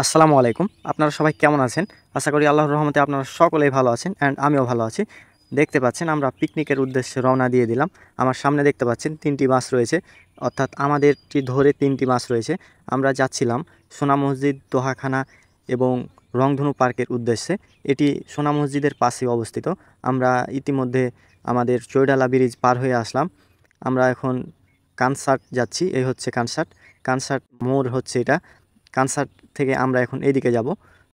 আসসালামু আলাইকুম। আপনারা সবাই কেমন আছেন? আশা করি আল্লাহর রহমতে আপনারা সকলেই ভালো আছেন অ্যান্ড আমিও ভালো আছি। দেখতে পাচ্ছেন আমরা পিকনিকের উদ্দেশ্যে রওনা দিয়ে দিলাম। আমার সামনে দেখতে পাচ্ছেন ৩টি বাস রয়েছে, অর্থাৎ আমাদেরটি ধরে ৩টি বাস রয়েছে। আমরা যাচ্ছিলাম সোনা মসজিদ, দোহাখানা এবং রংধনু পার্কের উদ্দেশ্যে। এটি সোনা মসজিদের পাশেই অবস্থিত। আমরা ইতিমধ্যে আমাদের চৈডালা ব্রিজ পার হয়ে আসলাম। আমরা এখন কানসার্ট যাচ্ছি। এই হচ্ছে কানসার্ট। কানসার্ট মোড় হচ্ছে এটা। কানসার্ট থেকে আমরা এখন এইদিকে যাব।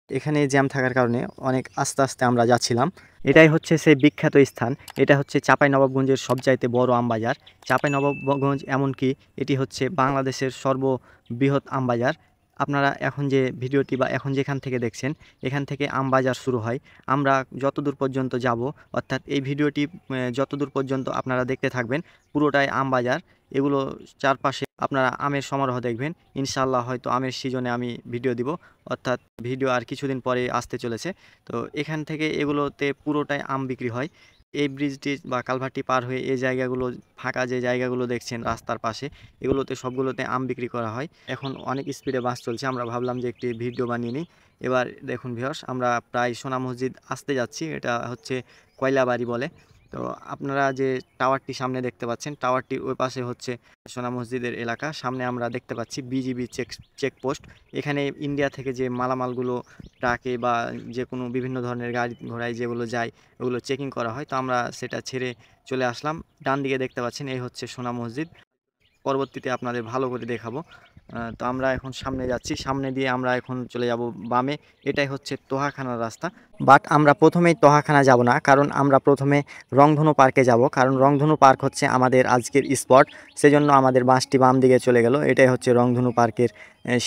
এখানে জ্যাম থাকার কারণে অনেক আস্তে আস্তে আমরা যাচ্ছিলাম। এটাই হচ্ছে সেই বিখ্যাত স্থান। এটা হচ্ছে চাঁপাইনবাবগঞ্জের সবচাইতে বড় আমবাজার। চাঁপাইনবাবগঞ্জ এমনকি এটি হচ্ছে বাংলাদেশের সর্ববৃহৎ আমবাজার। আপনারা এখন যে ভিডিওটি বা এখন যেখান থেকে দেখছেন, এখান থেকে আমবাজার শুরু হয়। আমরা যতদূর পর্যন্ত যাব, অর্থাৎ এই ভিডিওটি যতদূর পর্যন্ত আপনারা দেখতে থাকবেন, পুরোটাই আমবাজার। এগুলো চারপাশে আপনারা আমের সমারোহ দেখবেন। ইনশাআল্লাহ হয়তো আমের সিজনে আমি ভিডিও দিব, অর্থাৎ ভিডিও আর কিছুদিন পরে আসতে চলেছে। তো এখান থেকে এগুলোতে পুরোটাই আম বিক্রি হয়। এই ব্রিজটি বা কালভারটি পার হয়ে এই জায়গাগুলো, ফাঁকা যে জায়গাগুলো দেখছেন রাস্তার পাশে, এগুলোতে সবগুলোতে আম বিক্রি করা হয়। এখন অনেক স্পিডে বাস চলছে, আমরা ভাবলাম যে একটি ভিডিও বানিয়ে নিই। এবার দেখুন ভিউয়ার্স, আমরা প্রায় সোনা মসজিদ আসতে যাচ্ছি। এটা হচ্ছে কয়লাবাড়ি বলে। তো আপনারা যে টাওয়ারটি সামনে দেখতে পাচ্ছেন, টাওয়ারটির ওই পাশে হচ্ছে সোনা মসজিদের এলাকা। সামনে আমরা দেখতে পাচ্ছি বিজিবি চেকপোস্ট। এখানে ইন্ডিয়া থেকে যে মালামালগুলো ট্রাকে বা যে কোনো বিভিন্ন ধরনের গাড়ি ঘোড়ায় যেগুলো যায়, ওগুলো চেকিং করা হয়। তো আমরা সেটা ছেড়ে চলে আসলাম। ডান দিকে দেখতে পাচ্ছেন, এই হচ্ছে সোনা মসজিদ। পরবর্তীতে আপনাদের ভালো করে দেখাবো। তো আমরা এখন সামনে যাচ্ছি। সামনে দিয়ে আমরা এখন চলে যাব বামে। এটাই হচ্ছে তোহাখানার রাস্তা। বাট আমরা প্রথমেই তোহাখানা যাব না, কারণ আমরা প্রথমে রংধনু পার্কে যাব। কারণ রংধনু পার্ক হচ্ছে আমাদের আজকের স্পট। সেজন্য আমাদের বাসটি বাম দিকে চলে গেল। এটাই হচ্ছে রংধনু পার্কের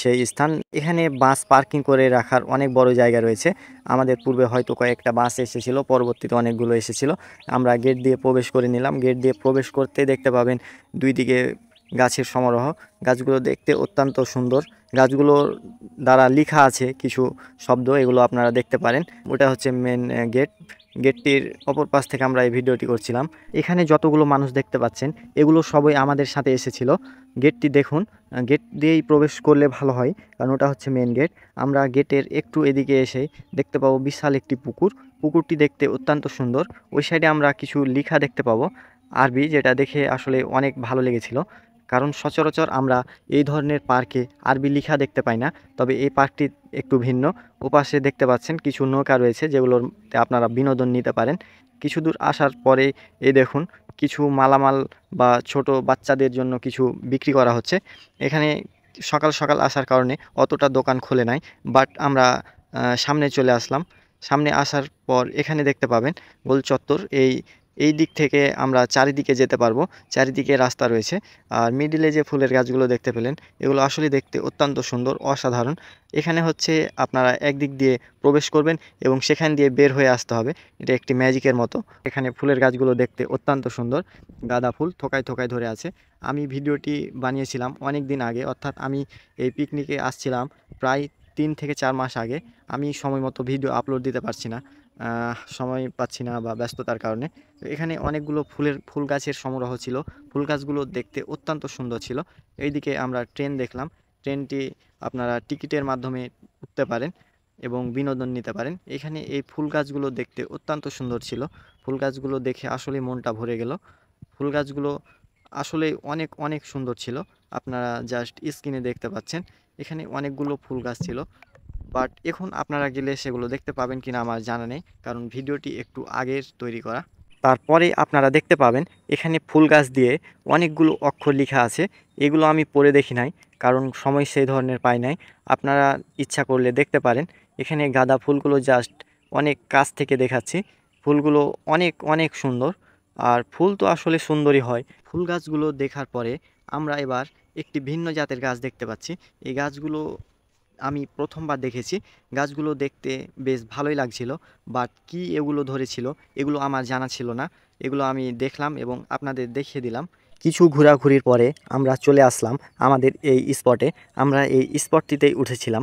সেই স্থান। এখানে বাস পার্কিং করে রাখার অনেক বড় জায়গা রয়েছে। আমাদের পূর্বে হয়তো কয়েকটা বাস এসেছিলো, পরবর্তীতে অনেকগুলো এসেছিলো। আমরা গেট দিয়ে প্রবেশ করে নিলাম। গেট দিয়ে প্রবেশ করতে দেখতে পাবেন দুই দিকে গাছের সমারোহ। গাছগুলো দেখতে অত্যন্ত সুন্দর। গাছগুলোর দ্বারা লেখা আছে কিছু শব্দ, এগুলো আপনারা দেখতে পারেন। ওটা হচ্ছে মেন গেট। গেটটির অপর পাশ থেকে আমরা এই ভিডিওটি করছিলাম। এখানে যতগুলো মানুষ দেখতে পাচ্ছেন, এগুলো সবাই আমাদের সাথে এসেছিল। গেটটি দেখুন, গেট দিয়েই প্রবেশ করলে ভালো হয়, কারণ ওটা হচ্ছে মেন গেট। আমরা গেটের একটু এদিকে এসে দেখতে পাবো বিশাল একটি পুকুর। পুকুরটি দেখতে অত্যন্ত সুন্দর। ওই সাইডে আমরা কিছু লেখা দেখতে পাবো আরবি, যেটা দেখে আসলে অনেক ভালো লেগেছিল। কারণ সচরাচর আমরা এই ধরনের পার্কে আরবি লেখা দেখতে পাই না। তবে এই পার্কটি একটু ভিন্ন। ওপাশে দেখতে পাচ্ছেন কিছু নৌকা রয়েছে, যেগুলোতে আপনারা বিনোদন নিতে পারেন। কিছু দূর আসার পরে এই দেখুন কিছু মালামাল বা ছোট বাচ্চাদের জন্য কিছু বিক্রি করা হচ্ছে। এখানে সকাল সকাল আসার কারণে অতটা দোকান খোলে নাই। বাট আমরা সামনে চলে আসলাম। সামনে আসার পর এখানে দেখতে পাবেন গোল চত্বর। এই দিক থেকে আমরা চারিদিকে যেতে পারবো। চারিদিকে রাস্তা রয়েছে। আর মিডিলে যে ফুলের গাছগুলো দেখতে পেলেন, এগুলো আসলে দেখতে অত্যন্ত সুন্দর, অসাধারণ। এখানে হচ্ছে আপনারা একদিক দিয়ে প্রবেশ করবেন এবং সেখান দিয়ে বের হয়ে আসতে হবে। এটা একটি ম্যাজিকের মতো। এখানে ফুলের গাছগুলো দেখতে অত্যন্ত সুন্দর। গাঁদা ফুল থোকায় থোকায় ধরে আছে। আমি ভিডিওটি বানিয়েছিলাম অনেক দিন আগে, অর্থাৎ আমি এই পিকনিকে আসছিলাম প্রায় 3 থেকে 4 মাস আগে। আমি সময় মতো ভিডিও আপলোড দিতে পারছি না, সময় পাচ্ছি না বা ব্যস্ততার কারণে। তো এখানে অনেকগুলো ফুল গাছের সমারোহ ছিল। ফুল গাছগুলো দেখতে অত্যন্ত সুন্দর ছিল। এইদিকে আমরা ট্রেন দেখলাম। ট্রেনটি আপনারা টিকিটের মাধ্যমে উঠতে পারেন এবং বিনোদন নিতে পারেন। এখানে এই ফুল গাছগুলো দেখতে অত্যন্ত সুন্দর ছিল। ফুল গাছগুলো দেখে আসলেই মনটা ভরে গেল। ফুল গাছগুলো আসলেই অনেক অনেক সুন্দর ছিল। আপনারা জাস্ট স্ক্রিনে দেখতে পাচ্ছেন। এখানে অনেকগুলো ফুল গাছ ছিল। বাট এখন আপনারা গেলে সেগুলো দেখতে পাবেন কিনা আমার জানা নেই, কারণ ভিডিওটি একটু আগের তৈরি করা। তারপরে আপনারা দেখতে পাবেন এখানে ফুল গাছ দিয়ে অনেকগুলো অক্ষর লেখা আছে। এগুলো আমি পড়ে দেখি নাই, কারণ সময় সেই ধরনের পাই নাই। আপনারা ইচ্ছা করলে দেখতে পারেন। এখানে গাঁদা ফুলগুলো জাস্ট অনেক কাছ থেকে দেখাচ্ছি। ফুলগুলো অনেক অনেক সুন্দর। আর ফুল তো আসলে সুন্দরই হয়। ফুল গাছগুলো দেখার পরে আমরা এবার একটি ভিন্ন জাতের গাছ দেখতে পাচ্ছি। এই গাছগুলো আমি প্রথমবার দেখেছি। গাছগুলো দেখতে বেশ ভালোই লাগছিল। বাট কি এগুলো ধরেছিল, এগুলো আমার জানা ছিল না। এগুলো আমি দেখলাম এবং আপনাদের দেখিয়ে দিলাম। কিছু ঘোরাঘুরির পরে আমরা চলে আসলাম আমাদের এই স্পটে। আমরা এই স্পটটিতেই উঠেছিলাম।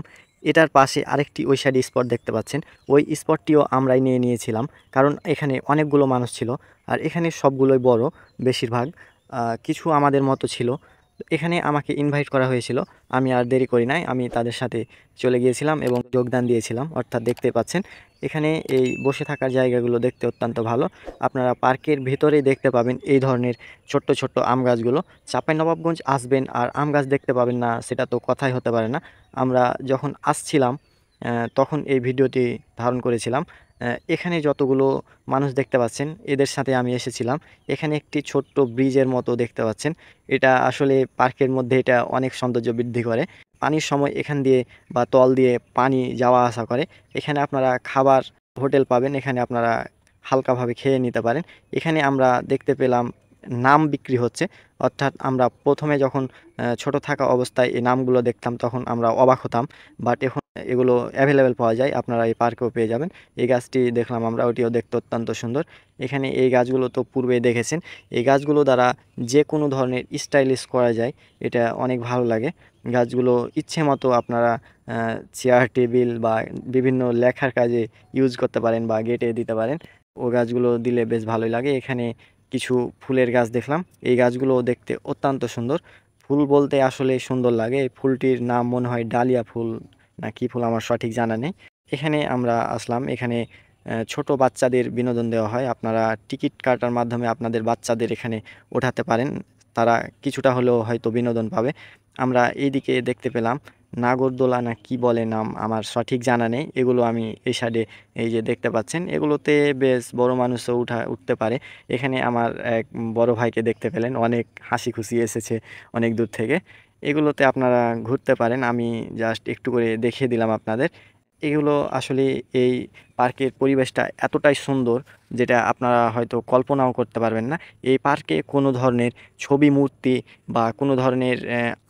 এটার পাশে আরেকটি ওই সাইডে স্পট দেখতে পাচ্ছেন। ওই স্পটটিও আমরাই নিয়ে নিয়েছিলাম, কারণ এখানে অনেকগুলো মানুষ ছিল। আর এখানে সবগুলোই বড়, বেশিরভাগ। কিছু আমাদের মতো ছিল। এখানে আমাকে ইনভাইট করা হয়েছিল, আমি আর দেরি করি নাই, আমি তাদের সাথে চলে গিয়েছিলাম এবং যোগদান দিয়েছিলাম। অর্থাৎ দেখতে পাচ্ছেন এখানে এই বসে থাকার জায়গাগুলো দেখতে অত্যন্ত ভালো। আপনারা পার্কের ভিতরেই দেখতে পাবেন এই ধরনের ছোট্ট ছোট্ট আম গাছগুলো। চাঁপাইনবাবগঞ্জ আসবেন আর আম গাছ দেখতে পাবেন না, সেটা তো কথাই হতে পারে না। আমরা যখন আসছিলাম তখন এই ভিডিওটি ধারণ করেছিলাম। এখানে যতগুলো মানুষ দেখতে পাচ্ছেন এদের সাথে আমি এসেছিলাম। এখানে একটি ছোট্ট ব্রিজের মতো দেখতে পাচ্ছেন, এটা আসলে পার্কের মধ্যে এটা অনেক সৌন্দর্য বৃদ্ধি করে। পানির সময় এখান দিয়ে বা তল দিয়ে পানি যাওয়া আসা করে। এখানে আপনারা খাবার হোটেল পাবেন, এখানে আপনারা হালকাভাবে খেয়ে নিতে পারেন। এখানে আমরা দেখতে পেলাম নাম বিক্রি হচ্ছে। অর্থাৎ আমরা প্রথমে যখন ছোট থাকা অবস্থায় এই নামগুলো দেখতাম তখন আমরা অবাক হতাম, বাট এখন এগুলো অ্যাভেলেবেল পাওয়া যায়, আপনারা এই পার্কেও পেয়ে যাবেন। এই গাছটি দেখলাম আমরা, ওটিও দেখতে অত্যন্ত সুন্দর। এখানে এই গাছগুলো তো পূর্বেই দেখেছেন, এই গাছগুলো দ্বারা যে কোনো ধরনের স্টাইলিশ করা যায়, এটা অনেক ভালো লাগে। গাছগুলো ইচ্ছে মতো আপনারা চেয়ার টেবিল বা বিভিন্ন লেখার কাজে ইউজ করতে পারেন বা গেটে দিতে পারেন। ও গাছগুলো দিলে বেশ ভালোই লাগে। এখানে কিছু ফুলের গাছ দেখলাম, এই গাছগুলো দেখতে অত্যন্ত সুন্দর। ফুল বলতে আসলে সুন্দর লাগে, এই ফুলটির নাম মনে হয় ডালিয়া ফুল না কি ফুল আমার সঠিক জানা নেই। এখানে আমরা আসলাম, এখানে ছোট বাচ্চাদের বিনোদন দেওয়া হয়, আপনারা টিকিট কাটার মাধ্যমে আপনাদের বাচ্চাদের এখানে ওঠাতে পারেন, তারা কিছুটা হলেও হয়তো বিনোদন পাবে। আমরা এইদিকে দেখতে পেলাম নাগরদোলা না কি বলে নাম আমার সঠিক জানা নেই, এগুলো আমি এই সাইডে এই যে দেখতে পাচ্ছেন, এগুলোতে বেশ বড় মানুষও উঠতে পারে। এখানে আমার এক বড় ভাইকে দেখতে পেলেন, অনেক হাসি খুশি এসেছে অনেক দূর থেকে। এগুলোতে আপনারা ঘুরতে পারেন, আমি জাস্ট একটু করে দেখিয়ে দিলাম আপনাদের। এগুলো আসলে এই পার্কের পরিবেশটা এতটাই সুন্দর যেটা আপনারা হয়তো কল্পনাও করতে পারবেন না। এই পার্কে কোনো ধরনের ছবি মূর্তি বা কোনো ধরনের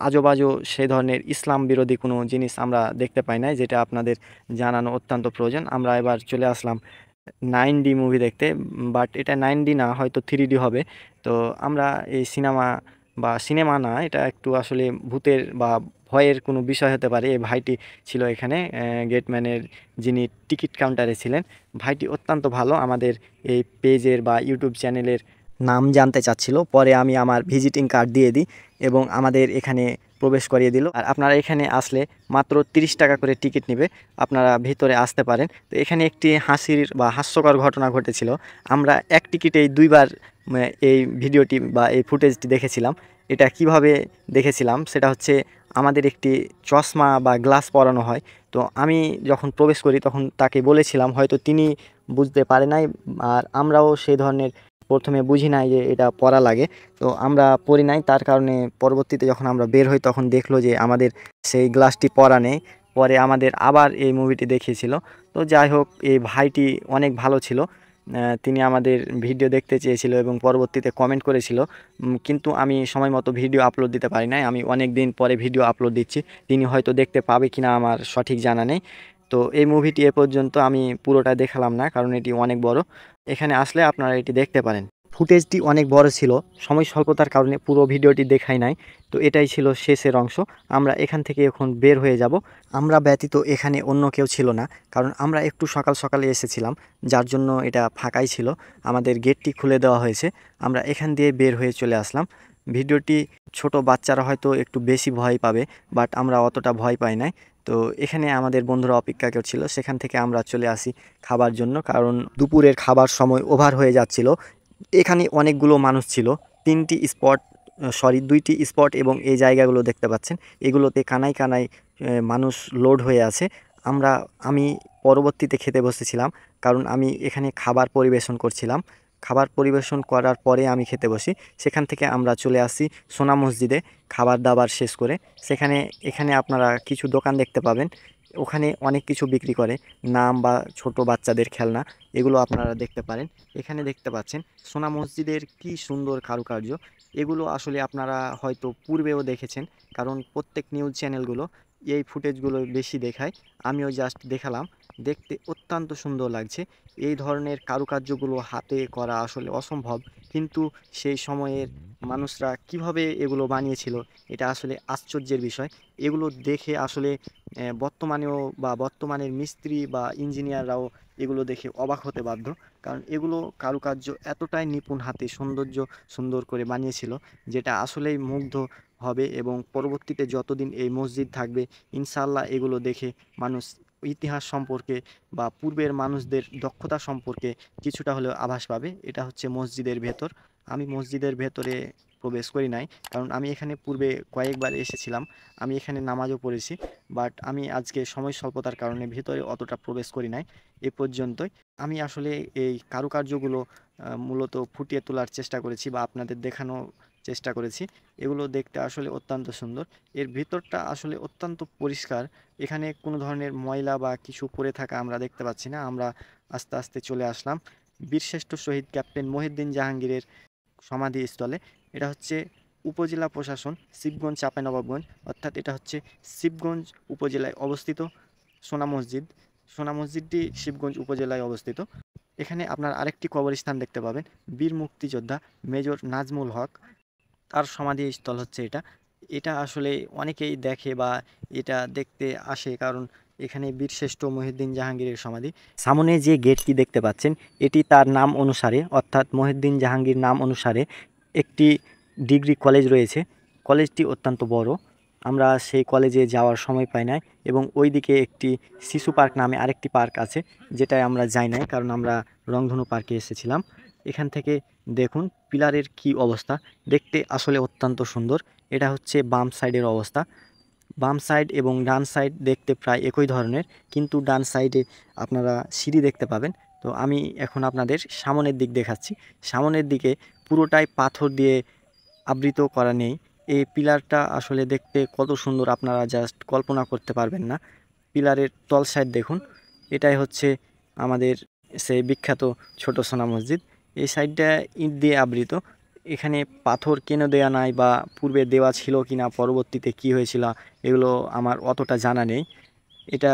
আজোবাজো সে ধরনের ইসলাম বিরোধী কোনো জিনিস আমরা দেখতে পাই নাই, যেটা আপনাদের জানানো অত্যন্ত প্রয়োজন। আমরা এবার চলে আসলাম 9D মুভি দেখতে, বাট এটা 9D না, হয়তো 3D হবে। তো আমরা এই সিনেমা না, এটা একটু আসলে ভূতের বা ভয়ের কোনো বিষয় হতে পারে। এই ভাইটি ছিল এখানে গেটম্যানের, যিনি টিকিট কাউন্টারে ছিলেন। ভাইটি অত্যন্ত ভালো, আমাদের এই পেজের বা ইউটিউব চ্যানেলের নাম জানতে চাচ্ছিল, পরে আমি আমার ভিজিটিং কার্ড দিয়ে দিই এবং আমাদের এখানে প্রবেশ করিয়ে দিল। আর আপনারা এখানে আসলে মাত্র 30 টাকা করে টিকিট নেবে, আপনারা ভিতরে আসতে পারেন। তো এখানে একটি হাসির বা হাস্যকর ঘটনা ঘটেছিল, আমরা এক টিকিটেই দুইবার এই ভিডিওটি বা এই ফুটেজটি দেখেছিলাম। এটা কিভাবে দেখেছিলাম সেটা হচ্ছে, আমাদের একটি চশমা বা গ্লাস পরানো হয়। তো আমি যখন প্রবেশ করি তখন তাকে বলেছিলাম, হয়তো তিনি বুঝতে পারে নাই আর আমরাও সেই ধরনের প্রথমে বুঝি নাই যে এটা পরা লাগে, তো আমরা পরি নাই। তার কারণে পরবর্তীতে যখন আমরা বের হই তখন দেখলো যে আমাদের সেই গ্লাসটি পরা নেই। পরে আমাদের আবার এই মুভিটি দেখিয়েছিল। তো যাই হোক, এই ভাইটি অনেক ভালো ছিল, তিনি আমাদের ভিডিও দেখতে চেয়েছিল এবং পরবর্তীতে কমেন্ট করেছিল, কিন্তু আমি সময় মতো ভিডিও আপলোড দিতে পারি নাই, আমি অনেক দিন পরে ভিডিও আপলোড দিচ্ছি, তিনি হয়তো দেখতে পাবে কিনা আমার সঠিক জানা নেই। তো এই মুভিটি এ পর্যন্ত আমি পুরোটা দেখালাম না, কারণ এটি অনেক বড়। এখানে আসলে আপনারা এটি দেখতে পারেন। ফুটেজটি অনেক বড় ছিল, সময় স্বল্পতার কারণে পুরো ভিডিওটি দেখাই নাই। তো এটাই ছিল শেষের অংশ, আমরা এখান থেকে এখন বের হয়ে যাব। আমরা ব্যতীত এখানে অন্য কেউ ছিল না, কারণ আমরা একটু সকাল সকালে এসেছিলাম, যার জন্য এটা ফাঁকাই ছিল। আমাদের গেটটি খুলে দেওয়া হয়েছে, আমরা এখান দিয়ে বের হয়ে চলে আসলাম। ভিডিওটি ছোট বাচ্চারা হয়তো একটু বেশি ভয় পাবে, বাট আমরা অতটা ভয় পাই নাই। তো এখানে আমাদের বন্ধুরা অপেক্ষা করছিল, সেখান থেকে আমরা চলে আসি খাবার জন্য, কারণ দুপুরের খাবার সময় ওভার হয়ে যাচ্ছিল। এখানে অনেকগুলো মানুষ ছিল, 2টি স্পট এবং এই জায়গাগুলো দেখতে পাচ্ছেন, এগুলোতে কানায় কানায় মানুষ লোড হয়ে আছে। আমি পরবর্তীতে খেতে বসেছিলাম, কারণ আমি এখানে খাবার পরিবেশন করছিলাম। খাবার পরিবেশন করার পরে আমি খেতে বসি। সেখান থেকে আমরা চলে আসি সোনা মসজিদে খাবার দাবার শেষ করে। এখানে আপনারা কিছু দোকান দেখতে পাবেন, ওখানে অনেক কিছু বিক্রি করে, নাম বা ছোট বাচ্চাদের খেলনা, এগুলো আপনারা দেখতে পারেন। এখানে দেখতে পাচ্ছেন সোনা মসজিদের কি সুন্দর কারুকার্য, এগুলো আসলে আপনারা হয়তো পূর্বেও দেখেছেন, কারণ প্রত্যেক নিউজ চ্যানেলগুলো এই ফুটেজগুলো বেশি দেখায়। আমিও জাস্ট দেখালাম, দেখতে অত্যন্ত সুন্দর লাগছে। এই ধরনের কারুকার্যগুলো হাতে করা আসলে অসম্ভব, কিন্তু সেই সময়ের মানুষরা কিভাবে এগুলো বানিয়েছিল এটা আসলে আশ্চর্যের বিষয়। এগুলো দেখে আসলে বর্তমানের মিস্ত্রি বা ইঞ্জিনিয়াররাও এগুলো দেখে অবাক হতে বাধ্য, কারণ এগুলো কারুকার্য এতটাই নিপুণ হাতে সুন্দর করে বানিয়েছিল, যেটা আসলেই মুগ্ধ হবে এবং পরবর্তীতে যতদিন এই মসজিদ থাকবে ইনশাআল্লাহ এগুলো দেখে মানুষ ইতিহাস সম্পর্কে বা পূর্বের মানুষদের দক্ষতা সম্পর্কে কিছুটা হলেও আভাস পাবে। এটা হচ্ছে মসজিদের ভেতর। আমি মসজিদের ভেতরে প্রবেশ করি নাই, কারণ আমি এখানে পূর্বে কয়েকবার এসেছিলাম। আমি এখানে নামাজও পড়েছি, বাট আমি আজকে সময় স্বল্পতার কারণে ভেতরে অতটা প্রবেশ করি নাই এ পর্যন্তই। আমি আসলে এই কারুকার্যগুলো মূলত ফুটিয়ে তোলার চেষ্টা করেছি বা আপনাদের দেখানোর চেষ্টা করেছি। এগুলো দেখতে আসলে অত্যন্ত সুন্দর। এর ভিতরটা আসলে অত্যন্ত পরিষ্কার। এখানে কোনো ধরনের ময়লা বা কিছু পড়ে থাকা আমরা দেখতে পাচ্ছি না। আমরা আস্তে আস্তে চলে আসলাম বীরশ্রেষ্ঠ শহীদ ক্যাপ্টেন মহিউদ্দিন জাহাঙ্গীরের সমাধিস্থলে। এটা হচ্ছে উপজেলা প্রশাসন শিবগঞ্জ চাঁপাইনবাবগঞ্জ, অর্থাৎ এটা হচ্ছে শিবগঞ্জ উপজেলায় অবস্থিত সোনা মসজিদ। সোনা মসজিদটি শিবগঞ্জ উপজেলায় অবস্থিত। এখানে আপনার আরেকটি কবরস্থান দেখতে পাবেন, বীর মুক্তিযোদ্ধা মেজর নাজমুল হক, তার সমাধিস্থল হচ্ছে এটা। এটা আসলে অনেকেই দেখে বা এটা দেখতে আসে, কারণ এখানে বীরশ্রেষ্ঠ মহিউদ্দিন জাহাঙ্গীরের সমাধি। সামনে যে গেটটি দেখতে পাচ্ছেন এটি তার নাম অনুসারে, অর্থাৎ মহিউদ্দিন জাহাঙ্গীর নাম অনুসারে একটি ডিগ্রি কলেজ রয়েছে। কলেজটি অত্যন্ত বড়। আমরা সেই কলেজে যাওয়ার সময় পাই নাই এবং ওইদিকে একটি শিশু পার্ক নামে আরেকটি পার্ক আছে, যেটায় আমরা যাই নাই কারণ আমরা রংধনু পার্কে এসেছিলাম। এখান থেকে দেখুন পিলারের কি অবস্থা, দেখতে আসলে অত্যন্ত সুন্দর। এটা হচ্ছে বাম সাইডের অবস্থা। বাম সাইড এবং ডান সাইড দেখতে প্রায় একই ধরনের, কিন্তু ডান সাইডে আপনারা সিঁড়ি দেখতে পাবেন। তো আমি এখন আপনাদের সামনের দিক দেখাচ্ছি। সামনের দিকে পুরোটাই পাথর দিয়ে আবৃত করা নেই। এই পিলারটা আসলে দেখতে কত সুন্দর আপনারা জাস্ট কল্পনা করতে পারবেন না। পিলারের তল সাইড দেখুন, এটাই হচ্ছে আমাদের সেই বিখ্যাত ছোট সোনা মসজিদ। এই সাইডটা ইট দিয়ে আবৃত। এখানে পাথর কেন দেয়া নাই বা পূর্বে দেওয়া ছিল কিনা, পরবর্তীতে কি হয়েছিল এগুলো আমার অতটা জানা নেই। এটা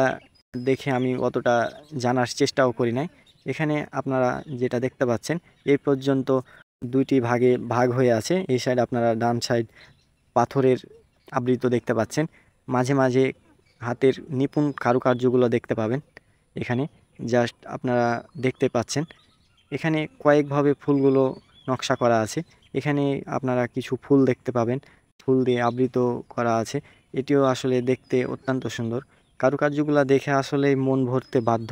দেখে আমি অতটা জানার চেষ্টাও করি নাই। এখানে আপনারা যেটা দেখতে পাচ্ছেন এই পর্যন্ত দুইটি ভাগে ভাগ হয়ে আছে। এই সাইড আপনারা ডান সাইড পাথরের আবৃত দেখতে পাচ্ছেন। মাঝে মাঝে হাতের নিপুণ কারুকার্যগুলো দেখতে পাবেন এখানে, জাস্ট আপনারা দেখতে পাচ্ছেন। এখানে কয়েকভাবে ফুলগুলো নকশা করা আছে। এখানে আপনারা কিছু ফুল দেখতে পাবেন, ফুল দিয়ে আবৃত করা আছে। এটিও আসলে দেখতে অত্যন্ত সুন্দর। কারুকার্যগুলো দেখে আসলে মন ভরতে বাধ্য।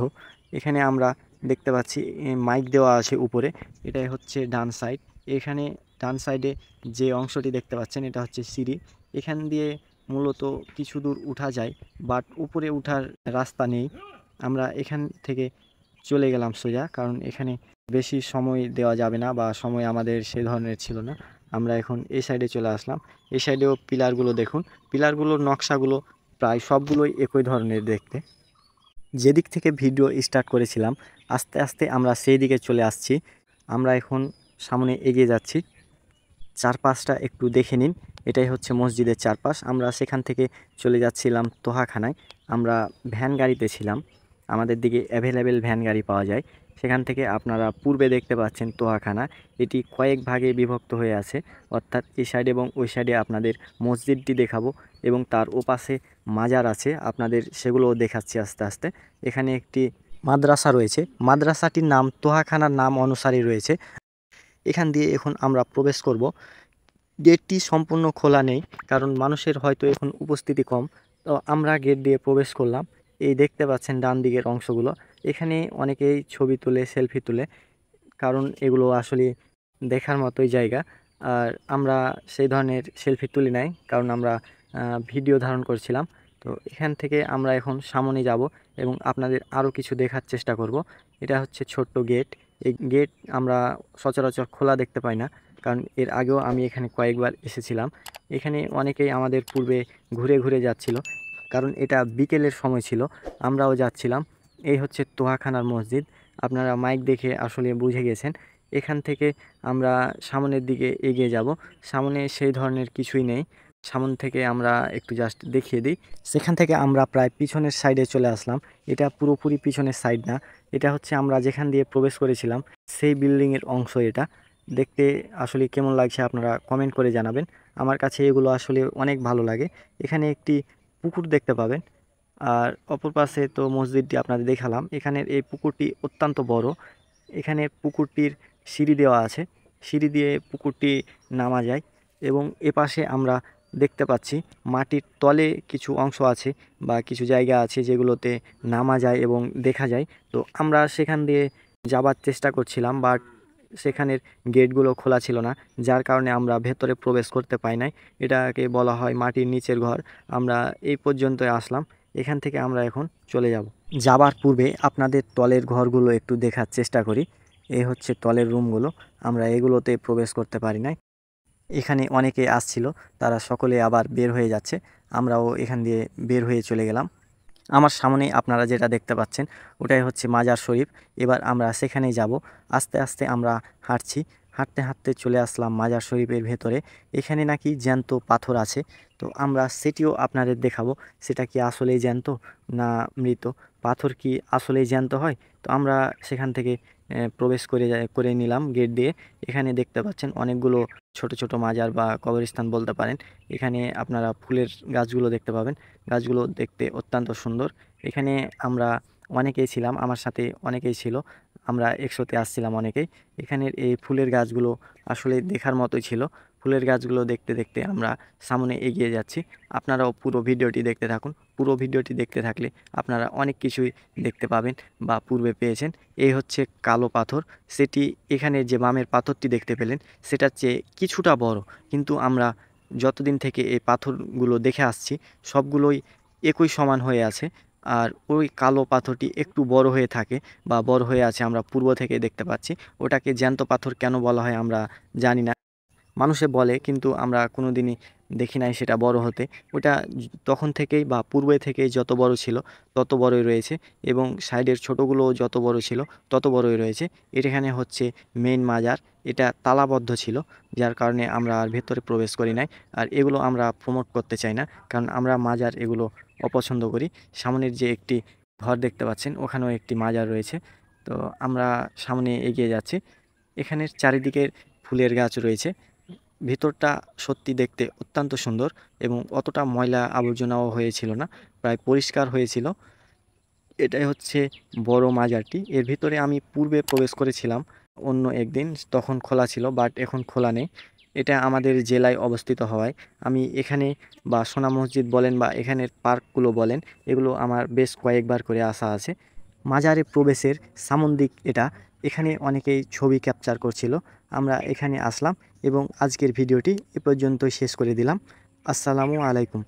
এখানে আমরা দেখতে পাচ্ছি মাইক দেওয়া আছে উপরে, এটাই হচ্ছে ডান সাইড। এখানে ডান সাইডে যে অংশটি দেখতে পাচ্ছেন এটা হচ্ছে সিঁড়ি। এখান দিয়ে মূলত কিছু দূর উঠা যায়, বাট উপরে উঠার রাস্তা নেই। আমরা এখান থেকে চলে গেলাম সোজা, কারণ এখানে বেশি সময় দেওয়া যাবে না বা সময় আমাদের সে ধরনের ছিল না। আমরা এখন এই সাইডে চলে আসলাম। এই সাইডেও পিলারগুলো দেখুন, পিলারগুলোর নকশাগুলো প্রায় সবগুলোই একই ধরনের দেখতে। যেদিক থেকে ভিডিও স্টার্ট করেছিলাম আস্তে আস্তে আমরা সেই দিকে চলে আসছি। আমরা এখন সামনে এগিয়ে যাচ্ছি। চারপাশটা একটু দেখে নিন, এটাই হচ্ছে মসজিদের চারপাশ। আমরা সেখান থেকে চলে যাচ্ছিলাম তোহাখানায়। আমরা ভ্যান গাড়িতে ছিলাম, আমাদের দিকে অ্যাভেলেবেল ভ্যান গাড়ি পাওয়া যায়। সেখান থেকে আপনারা পূর্বে দেখতে পাচ্ছেন তোহাখানা, এটি কয়েক ভাগে বিভক্ত হয়ে আছে, অর্থাৎ এই সাইড এবং ওই সাইডে আপনাদের মসজিদটি দেখাবো এবং তার ওপাশে মাজার আছে, আপনাদের সেগুলোও দেখাচ্ছি আস্তে আস্তে। এখানে একটি মাদ্রাসা রয়েছে, মাদ্রাসাটির নাম তোহাখানার নাম অনুসারে রয়েছে। এখান দিয়ে এখন আমরা প্রবেশ করব। গেটটি সম্পূর্ণ খোলা নেই, কারণ মানুষের হয়তো এখন উপস্থিতি কম। তো আমরা গেট দিয়ে প্রবেশ করলাম। এই দেখতে পাচ্ছেন ডান দিকের অংশগুলো, এখানে অনেকেই ছবি তুলে সেলফি তুলে, কারণ এগুলো আসলে দেখার মতোই জায়গা। আর আমরা সেই ধরনের সেলফি তুলি নাই, কারণ আমরা ভিডিও ধারণ করছিলাম। তো এখান থেকে আমরা এখন সামনে যাব এবং আপনাদের আরও কিছু দেখার চেষ্টা করব। এটা হচ্ছে ছোট্ট গেট। এই গেট আমরা সচরাচর খোলা দেখতে পাই না, কারণ এর আগেও আমি এখানে কয়েকবার এসেছিলাম। এখানে অনেকেই আমাদের পূর্বে ঘুরে ঘুরে যাচ্ছিল, কারণ এটা বিকেলের সময় ছিল, আমরাও যাচ্ছিলাম। এই হচ্ছে তোহাখানার মসজিদ, আপনারা মাইক দেখে আসলে বুঝে গেছেন। এখান থেকে আমরা সামনের দিকে এগিয়ে যাব। সামনে সেই ধরনের কিছুই নেই, সামন থেকে আমরা একটু জাস্ট দেখিয়ে দিই। সেখান থেকে আমরা প্রায় পিছনের সাইডে চলে আসলাম। এটা পুরোপুরি পিছনের সাইড না, এটা হচ্ছে আমরা যেখান দিয়ে প্রবেশ করেছিলাম সেই বিল্ডিংয়ের অংশ। এটা দেখতে আসলে কেমন লাগছে আপনারা কমেন্ট করে জানাবেন। আমার কাছে এগুলো আসলে অনেক ভালো লাগে। এখানে একটি পুকুর দেখতে পাবেন, আর অপর পাশে তো মসজিদটি আপনাদের দেখালাম। এখানের এই পুকুরটি অত্যন্ত বড়। এখানে পুকুরটির সিঁড়ি দেওয়া আছে, সিঁড়ি দিয়ে পুকুরটি নামা যায় এবং এপাশে আমরা দেখতে পাচ্ছি মাটির তলে কিছু অংশ আছে বা কিছু জায়গা আছে যেগুলোতে নামা যায় এবং দেখা যায়। তো আমরা সেখান দিয়ে যাবার চেষ্টা করছিলাম, বাট সেখানের গেটগুলো খোলা ছিল না, যার কারণে আমরা ভেতরে প্রবেশ করতে পাই নাই। এটাকে বলা হয় মাটির নিচের ঘর। আমরা এই পর্যন্তই আসলাম, এখান থেকে আমরা এখন চলে যাব। যাবার পূর্বে আপনাদের তলের ঘরগুলো একটু দেখার চেষ্টা করি। এই হচ্ছে তলের রুমগুলো, আমরা এগুলোতে প্রবেশ করতে পারি নাই। এখানে অনেকে আসছিল, তারা সকলে আবার বের হয়ে যাচ্ছে, আমরাও এখান দিয়ে বের হয়ে চলে গেলাম। আমার সামনে আপনারা যেটা দেখতে পাচ্ছেন ওটাই হচ্ছে মাজার শরীফ। এবার আমরা সেখানেই যাব। আস্তে আস্তে আমরা হাঁটছি, হাঁটতে হাঁটতে চলে আসলাম মাজার শরীফের ভেতরে। এখানে নাকি জ্যান্ত পাথর আছে, তো আমরা সেটিও আপনাদের দেখাবো। সেটা কি আসলেই জ্যান্ত না মৃত? পাথর কি আসলেই জ্যান্ত হয়? তো আমরা সেখান থেকে প্রবেশ করে নিলাম গেট দিয়ে। এখানে দেখতে পাচ্ছেন অনেকগুলো ছোট ছোট মাজার বা কবরস্থান বলতে পারেন। এখানে আপনারা ফুলের গাছগুলো দেখতে পাবেন, গাছগুলো দেখতে অত্যন্ত সুন্দর। এখানে আমরা অনেকেই ছিলাম, আমার সাথে অনেকেই ছিল, আমরা একসাথে আসছিলাম অনেকেই। এখানের এই ফুলের গাছগুলো আসলে দেখার মতোই ছিল। ফুলের গাছগুলো দেখতে দেখতে আমরা সামনে এগিয়ে যাচ্ছি। আপনারাও পুরো ভিডিওটি দেখতে থাকুন। পুরো ভিডিওটি দেখতে থাকলে আপনারা অনেক কিছুই দেখতে পাবেন বা পূর্বে পেয়েছেন। এই হচ্ছে কালো পাথর, সেটি এখানে যে বামের পাথরটি দেখতে পেলেন সেটার চেয়ে কিছুটা বড়, কিন্তু আমরা যতদিন থেকে এই পাথরগুলো দেখে আসছি সবগুলোই একই সমান হয়ে আছে। আর ওই কালো পাথরটি একটু বড় হয়ে থাকে বা বড় হয়ে আছে, আমরা পূর্ব থেকে দেখতে পাচ্ছি। ওটাকে জ্যান্ত পাথর কেন বলা হয় আমরা জানি না, মানুষে বলে, কিন্তু আমরা কোনোদিনই দেখি নাই সেটা বড় হতে। ওটা তখন থেকেই বা পূর্বে থেকেই যত বড় ছিল তত বড়ই রয়েছে, এবং সাইডের ছোটোগুলোও যত বড় ছিল তত বড়ই রয়েছে। এখানে হচ্ছে মেইন মাজার, এটা তালাবদ্ধ ছিল, যার কারণে আমরা আর ভেতরে প্রবেশ করি নাই। আর এগুলো আমরা প্রমোট করতে চাই না, কারণ আমরা মাজার এগুলো অপছন্দ করি। সামনের যে একটি ঘর দেখতে পাচ্ছেন ওখানেও একটি মাজার রয়েছে। তো আমরা সামনে এগিয়ে যাচ্ছি। এখানের চারিদিকে ফুলের গাছ রয়েছে। ভিতরটা সত্যি দেখতে অত্যন্ত সুন্দর এবং অতটা ময়লা আবর্জনাও হয়েছিল না, প্রায় পরিষ্কার হয়েছিল। এটাই হচ্ছে বড় মাজারটি। এর ভিতরে আমি পূর্বে প্রবেশ করেছিলাম অন্য একদিন, তখন খোলা ছিল, বাট এখন খোলা নেই। এটা আমাদের জেলায় অবস্থিত হওয়ায় আমি এখানে, বা সোনা মসজিদ বলেন বা এখানের পার্কগুলো বলেন, এগুলো আমার বেশ কয়েকবার করে আসা আছে। মাজারে প্রবেশের সামন দিক এটা, এখানে অনেকেই ছবি ক্যাপচার করছিল। আমরা এখানে আসলাম এবং আজকের ভিডিওটি এ পর্যন্তই শেষ করে দিলাম। আসসালামু আলাইকুম।